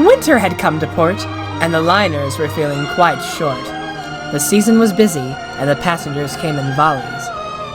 Winter had come to port, and the liners were feeling quite short. The season was busy, and the passengers came in volleys.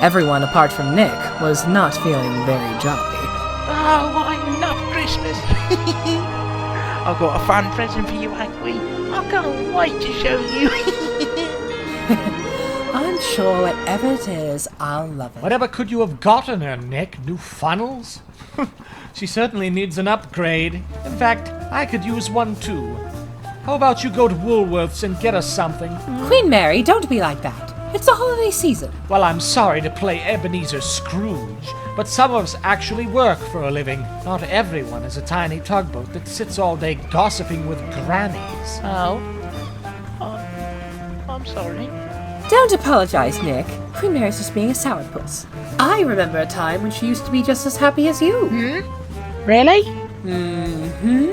Everyone apart from Nick was not feeling very jolly. Oh, I love Christmas. I've got a fun present for you, Hanky. I can't wait to show you. I'm sure whatever it is, I'll love it. Whatever could you have gotten her, Nick? New funnels? She certainly needs an upgrade. In fact, I could use one too. How about you go to Woolworths and get us something? Queen Mary, don't be like that. It's the holiday season. Well, I'm sorry to play Ebenezer Scrooge, but some of us actually work for a living. Not everyone is a tiny tugboat that sits all day gossiping with grannies. Oh, I'm sorry. Don't apologize, Nick. Queen Mary's just being a sourpuss. I remember a time when she used to be just as happy as you. Really? Mm-hmm.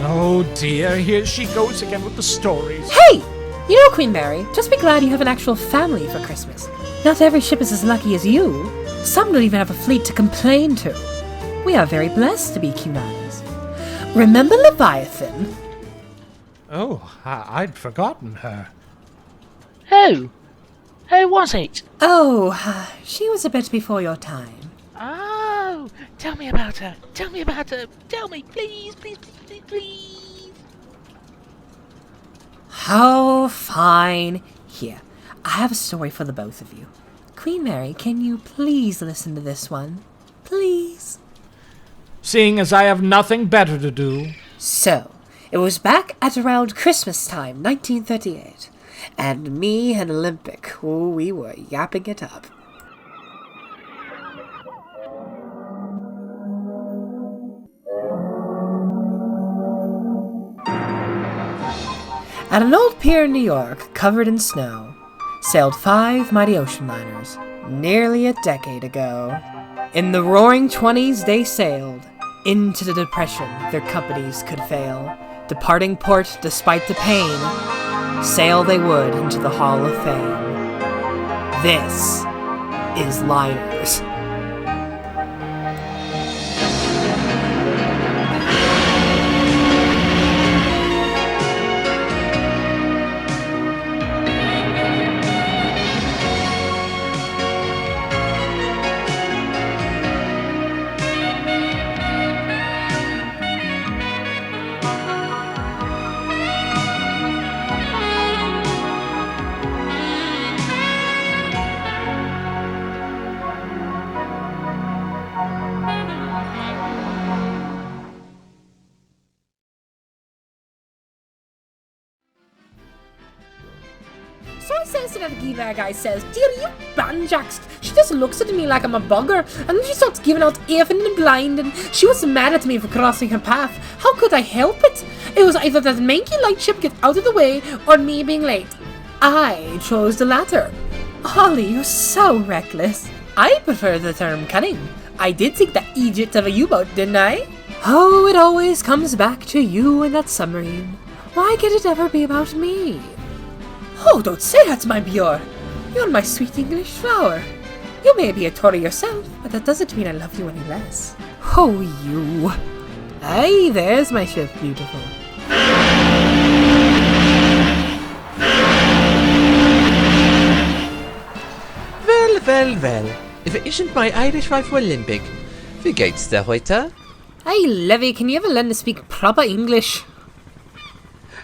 Oh dear, here she goes again with the stories. Hey! You know, Queen Mary, just be glad you have an actual family for Christmas. Not every ship is as lucky as you. Some don't even have a fleet to complain to. We are very blessed to be Cunanas. Remember Leviathan? Oh, I'd forgotten her. Who? Who was it? Oh, she was a bit before your time. Oh, tell me about her. Tell me about her. Tell me, please, please, please, please, please. Oh, fine. Here, I have a story for the both of you. Queen Mary, can you please listen to this one? Please. Seeing as I have nothing better to do. So, it was back at around Christmas time, 1938. And me and Olympic, we were yapping it up. At an old pier in New York, covered in snow, sailed 5 mighty ocean liners, nearly a decade ago. In the roaring 20s they sailed, into the depression their companies could fail. Departing port despite the pain, sail they would into the Hall of Fame. This is Liners. So I says to that geezer guy, says, "Dear, you banjaxed." She just looks at me like I'm a bugger, and then she starts giving out effing and blind, and she was mad at me for crossing her path. How could I help it? It was either that manky lightship get out of the way, or me being late. I chose the latter. Holly, you're so reckless. I prefer the term cunning. I did think that Egypt of a U-boat, didn't I? Oh, it always comes back to you and that submarine. Why can it ever be about me? Oh, don't say that, my Bjorn. You're my sweet English flower. You may be a Tory yourself, but that doesn't mean I love you any less. Oh, you. Aye, there's my ship, beautiful. Well. If it isn't my Irish wife Olympic. Wie geht's dir heute? Hey, Levy, can you ever learn to speak proper English?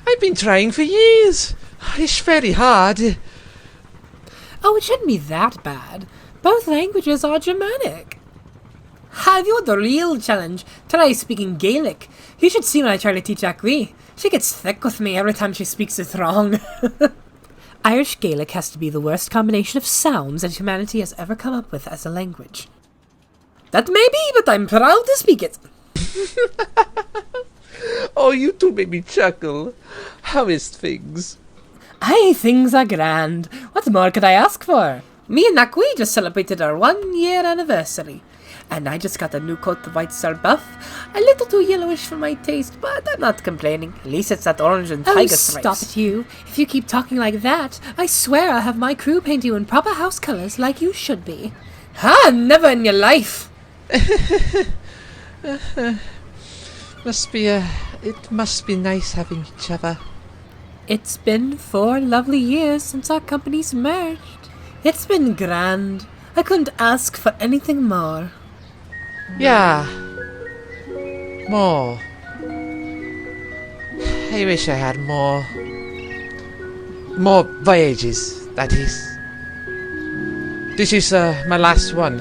I've been trying for years. It's very hard. Oh, it shouldn't be that bad. Both languages are Germanic. Have you the real challenge? Try speaking Gaelic. You should see when I try to teach Acqui. She gets thick with me every time she speaks it wrong. Irish Gaelic has to be the worst combination of sounds that humanity has ever come up with as a language. That may be, but I'm proud to speak it. Oh, you two made me chuckle. How is things? Aye, things are grand. What more could I ask for? Me and Acqui just celebrated our 1-year anniversary. And I just got a new coat of White Star Buff. A little too yellowish for my taste, but I'm not complaining. At least it's that orange and tiger stripes. Oh, stop it, you. If you keep talking like that, I swear I'll have my crew paint you in proper house colors like you should be. Ha! Never in your life! Must be a It must be nice having each other. It's been 4 lovely years since our companies merged. It's been grand. I couldn't ask for anything more. Yeah. More. I wish I had more. More voyages, that is. This is my last one.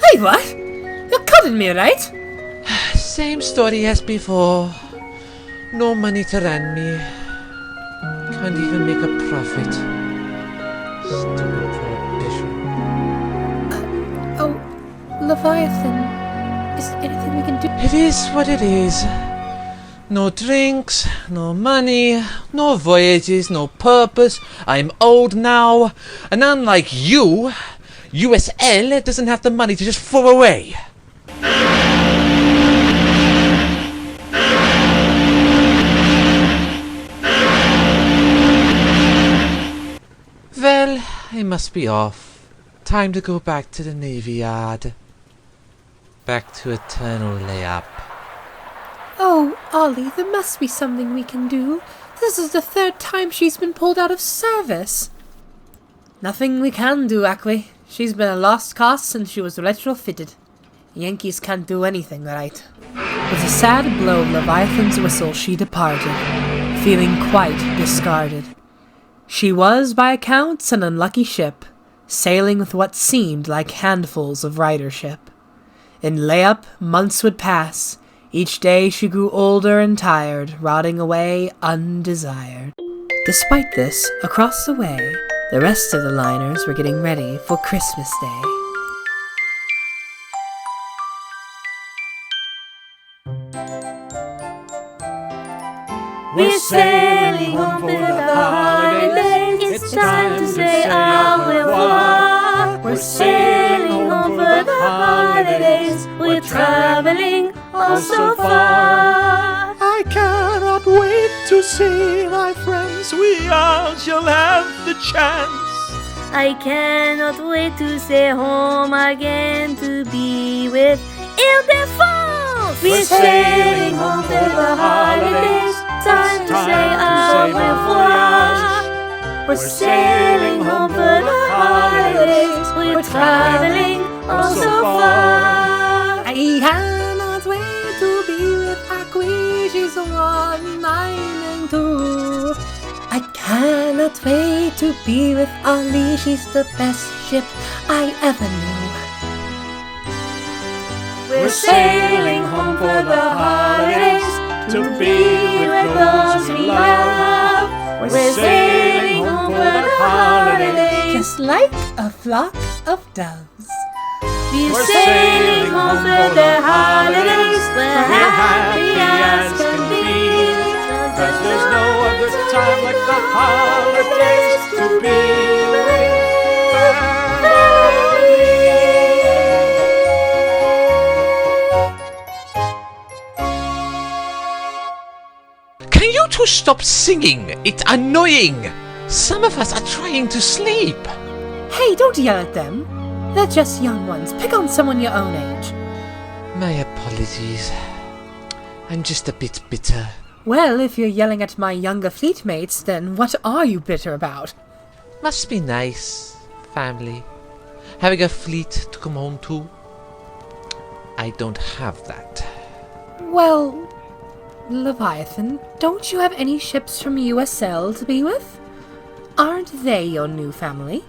Hey, what? You're kidding me, right? Same story as before. No money to run me. Can't even make a profit. Stupid prohibition. Oh, Leviathan. Is there anything we can do? It is what it is. No drinks, no money, no voyages, no purpose. I'm old now. And unlike you, USL doesn't have the money to just throw away. Well, I must be off. Time to go back to the Navy Yard. Back to eternal layup. Oh, Ollie, there must be something we can do. This is the 3rd time she's been pulled out of service. Nothing we can do, Ackley. She's been a lost cause since she was retrofitted. Yankees can't do anything right. With a sad blow of Leviathan's whistle, she departed, feeling quite discarded. She was, by accounts, an unlucky ship, sailing with what seemed like handfuls of ridership. In layup, months would pass. Each day she grew older and tired, rotting away undesired. Despite this, across the way, the rest of the liners were getting ready for Christmas Day. We're sailing home for the holidays. It's time to say au revoir. We're sailing home for the holidays. We're traveling oh so far. I cannot wait to see my friends. We all shall have the chance. I cannot wait to stay home again to be with Ildefonso. We're sailing home for the holidays. Time to say au revoir. We're sailing home for the holidays. We're traveling oh so far. I cannot wait to be with Aqui, she's the one I'm into. I cannot wait to be with Ollie, she's the best ship I ever knew. We're sailing home for the holidays to be with those we love. We're sailing home for the holidays, just like a flock of doves. We're sailing home for the holidays. We're happy as can be. 'Cause there's no other time like the holidays to be with family. Can you two stop singing? It's annoying. Some of us are trying to sleep. Hey, don't yell at them. They're just young ones. Pick on someone your own age. My apologies. I'm just a bit bitter. Well, if you're yelling at my younger fleet mates, then what are you bitter about? Must be nice. Family. Having a fleet to come home to. I don't have that. Well, Leviathan, don't you have any ships from USL to be with? Aren't they your new family?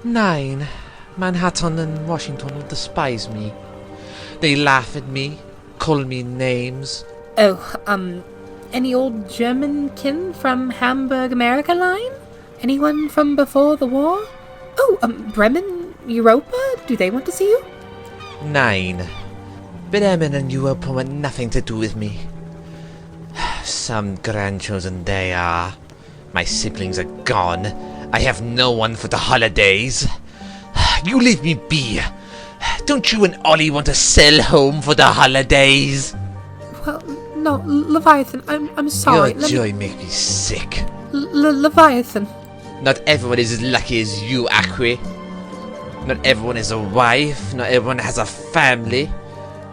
9. Manhattan and Washington will despise me. They laugh at me, call me names. Oh, any old German kin from Hamburg America line? Anyone from before the war? Oh, Bremen, Europa? Do they want to see you? 9. Bremen and Europa want nothing to do with me. Some grandchildren they are. My siblings are gone. I have no one for the holidays. You leave me be. Don't you and Ollie want to sail home for the holidays? Well, no, Leviathan, I'm sorry. Your joy makes me sick. Leviathan. Not everyone is as lucky as you, Aqui. Not everyone is a wife. Not everyone has a family.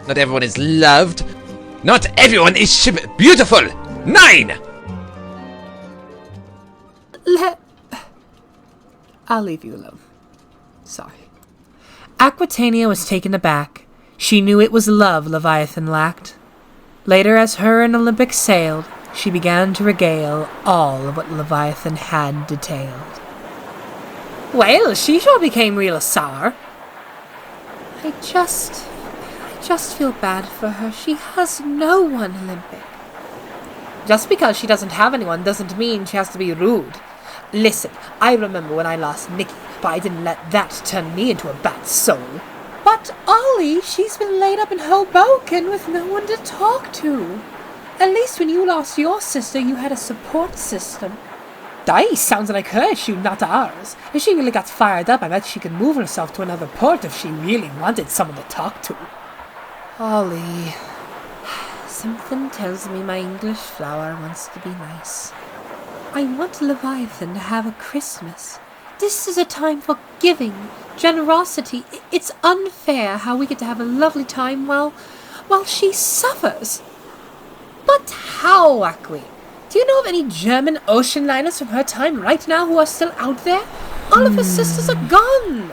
Not everyone is loved. Not everyone is beautiful! 9! I'll leave you alone. Sorry. Aquitania was taken aback. She knew it was love Leviathan lacked. Later, as her and Olympic sailed, she began to regale all of what Leviathan had detailed. Well, she sure became real sour. I just feel bad for her. She has no one, Olympic. Just because she doesn't have anyone doesn't mean she has to be rude. Listen, I remember when I lost Nikki, but I didn't let that turn me into a bad soul. But Ollie, she's been laid up in Hoboken with no one to talk to. At least when you lost your sister, you had a support system. Dice sounds like her issue, not ours. If she really got fired up, I bet she could move herself to another port if she really wanted someone to talk to. Ollie, something tells me my English flower wants to be nice. I want Leviathan to have a Christmas. This is a time for giving, generosity. It's unfair how we get to have a lovely time while she suffers. But how, Aqui? Do you know of any German ocean liners from her time right now who are still out there? All of her sisters are gone.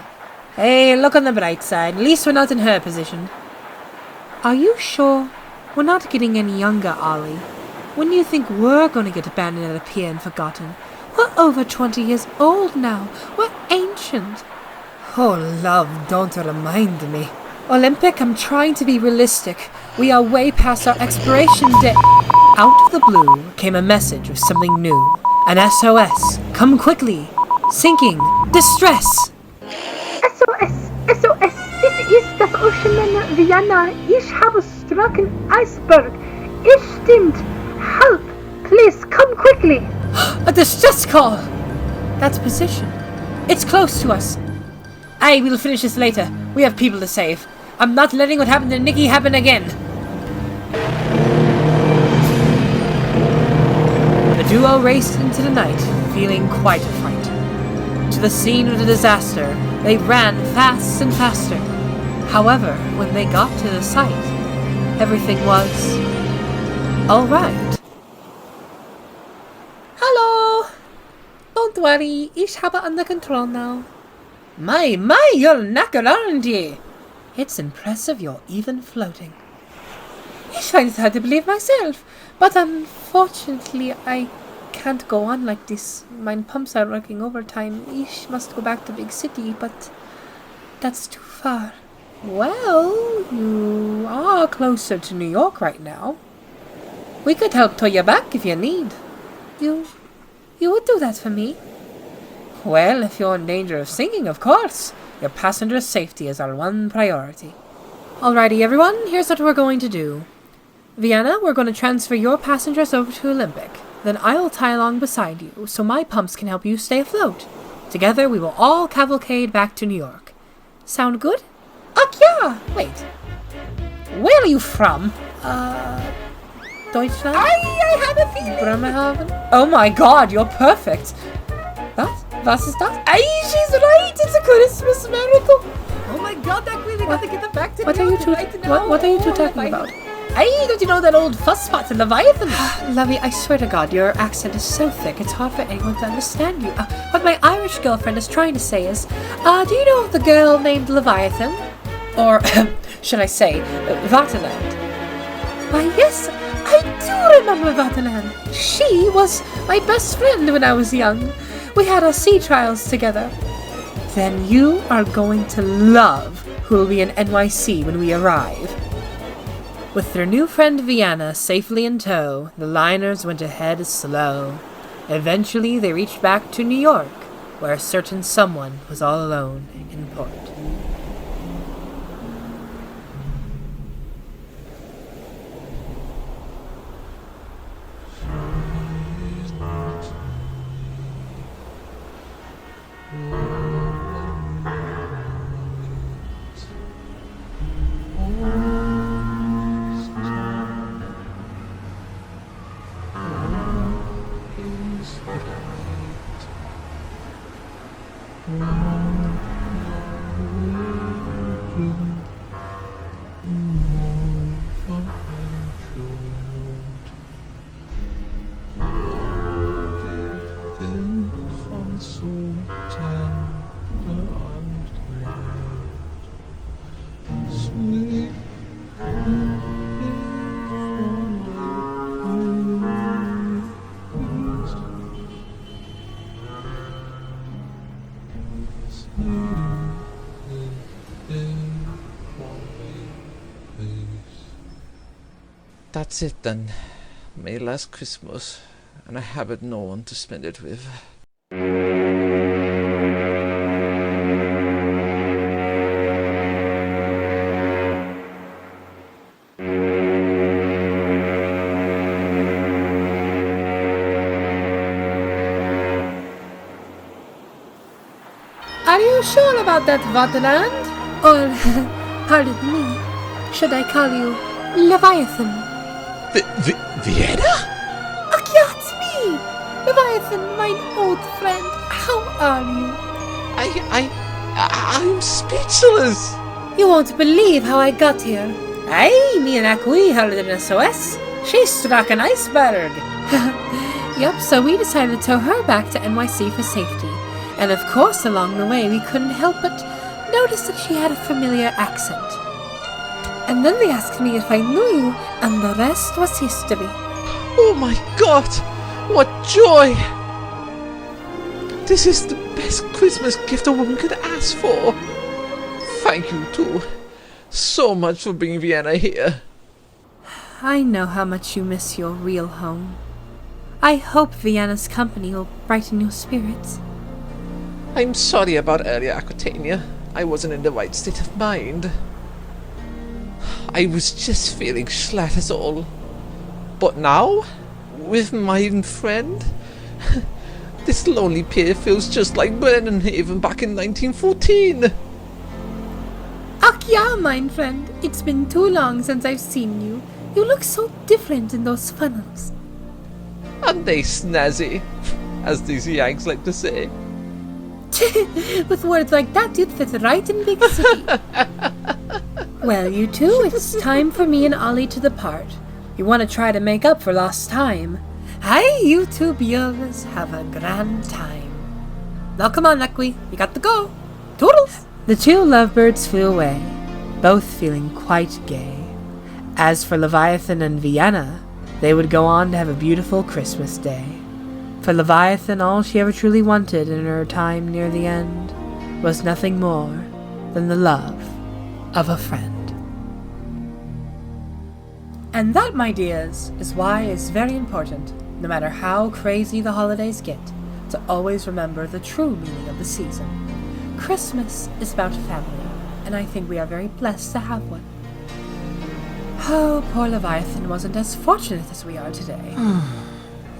Hey, look on the bright side. At least we're not in her position. Are you sure? We're not getting any younger, Ollie. When do you think we're going to get abandoned at a pier and forgotten? We're over 20 years old now. We're ancient. Oh, love, don't remind me. Olympic, I'm trying to be realistic. We are way past our expiration date. Out of the blue came a message with something new. An SOS. Come quickly. Sinking. Distress. SOS! SOS! This is das Oceanliner Vienna. Ich habe struck an iceberg. Ich stimmt. Help! Please, come quickly! A distress call! That's position. It's close to us. Aye, we'll finish this later. We have people to save. I'm not letting what happened to Nikki happen again. The duo raced into the night, feeling quite a fright. To the scene of the disaster, they ran fast and faster. However, when they got to the site, everything was all right. Hello! Don't worry, ich habe under control now. My, you're knackered, aren't you? It's impressive you're even floating. Ich find it hard to believe myself, but unfortunately I can't go on like this. My pumps are working overtime. Ich must go back to big city, but that's too far. Well, you are closer to New York right now. We could help tow you back if you need. You would do that for me? Well, if you're in danger of sinking, of course. Your passenger's safety is our one priority. Alrighty, everyone, here's what we're going to do. Vienna, we're going to transfer your passengers over to Olympic. Then I'll tie along beside you, so my pumps can help you stay afloat. Together, we will all cavalcade back to New York. Sound good? Ach ja! Wait. Where are you from? Deutschland? I have a feeling. Bremerhaven? Oh my god, you're perfect. Was ist das? She's right. It's a Christmas miracle. Oh my god, that we gotta get them back to New York right now. What are you two talking about? Don't you know that old fusspot in Leviathan? Lovey, I swear to God, your accent is so thick, it's hard for anyone to understand you. What my Irish girlfriend is trying to say is, do you know of the girl named Leviathan? Or, should I say, Vaterland? Why, yes, I do remember Vaterland. She was my best friend when I was young. We had our sea trials together. Then you are going to love who will be in NYC when we arrive. With their new friend Vienna safely in tow, the liners went ahead slow. Eventually they reached back to New York, where a certain someone was all alone in port. That's it then. My last Christmas, and I haven't no one to spend it with. Are you sure about that, Wonderland? Or, pardon me, should I call you Leviathan? Vienna? Ach ja, it's me! Leviathan, my old friend. How are you? I'm speechless! You won't believe how I got here. Aye, me and Akui held an SOS. She struck an iceberg. Yup, so we decided to tow her back to NYC for safety. And of course, along the way, we couldn't help but notice that she had a familiar accent. And then they asked me if I knew you, and the rest was history. Oh my god! What joy! This is the best Christmas gift a woman could ask for. Thank you too so much for bringing Vienna here. I know how much you miss your real home. I hope Vienna's company will brighten your spirits. I'm sorry about earlier, Aquitania. I wasn't in the right state of mind. I was just feeling flat as all. But now, with my friend, this lonely pier feels just like Brennenhaven back in 1914. Ach ja, mein friend. It's been too long since I've seen you. You look so different in those funnels. Aren't they snazzy, as these Yanks like to say? With words like that, you'd fit right in Big City. Well, you two, it's time for me and Ollie to depart. You want to try to make up for lost time. Hi, you two beauties, have a grand time. Now come on, Akwi, you got to go. Toodles! The two lovebirds flew away, both feeling quite gay. As for Leviathan and Vienna, they would go on to have a beautiful Christmas day. For Leviathan, all she ever truly wanted in her time near the end was nothing more than the love of a friend. And that, my dears, is why it's very important, no matter how crazy the holidays get, to always remember the true meaning of the season. Christmas is about family, and I think we are very blessed to have one. Oh, poor Leviathan wasn't as fortunate as we are today.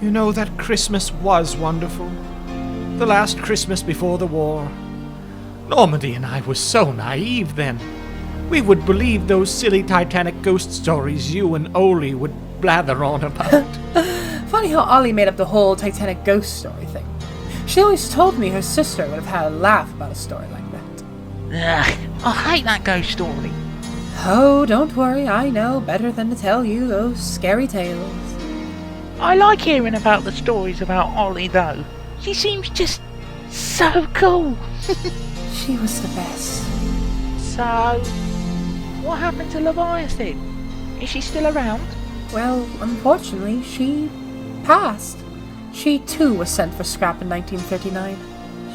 You know, that Christmas was wonderful. The last Christmas before the war. Normandy and I were so naive then. We would believe those silly Titanic ghost stories you and Oli would blather on about. Funny how Ollie made up the whole Titanic ghost story thing. She always told me her sister would have had a laugh about a story like that. Ugh, I hate that ghost story. Oh, don't worry, I know better than to tell you those scary tales. I like hearing about the stories about Ollie though. She seems just so cool. She was the best. So, what happened to Leviathan? Is she still around? Well, unfortunately, she passed. She too was sent for scrap in 1939.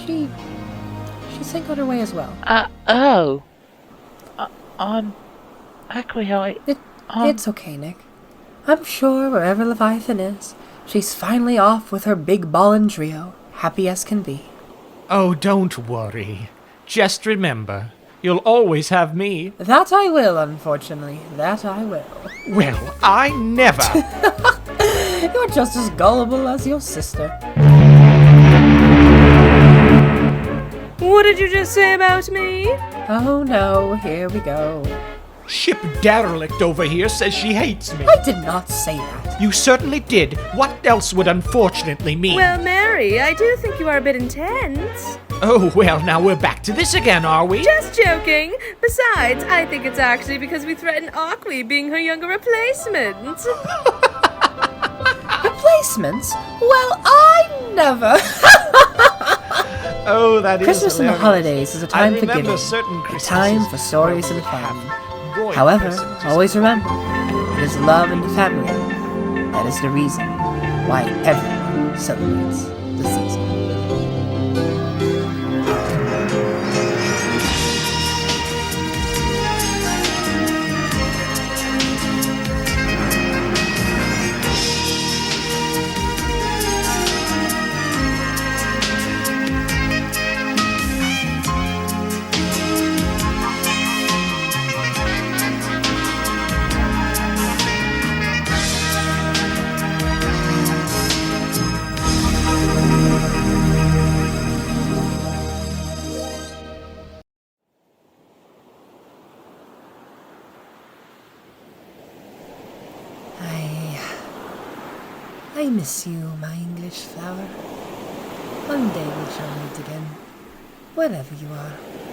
She sank on her way as well. Actually, It's okay, Nick. I'm sure wherever Leviathan is, she's finally off with her big ball and trio, happy as can be. Oh, don't worry. Just remember, you'll always have me. That I will, unfortunately. That I will. Well, I never. You're just as gullible as your sister. What did you just say about me? Oh no, here we go. Ship derelict over here says she hates me. I did not say that. You certainly did. What else would unfortunately mean? Well, Mary, I do think you are a bit intense. Oh, well, now we're back to this again, are we? Just joking. Besides, I think it's actually because we threatened Aqui being her younger replacement. Replacements? Well, I never. Oh, that is Christmas and the hilarious. holidays is a time for giving, certain a time for stories and fun. However, always remember, it is love and family that is the reason why everyone celebrates the season. I miss you, my English flower. One day we shall meet again, wherever you are.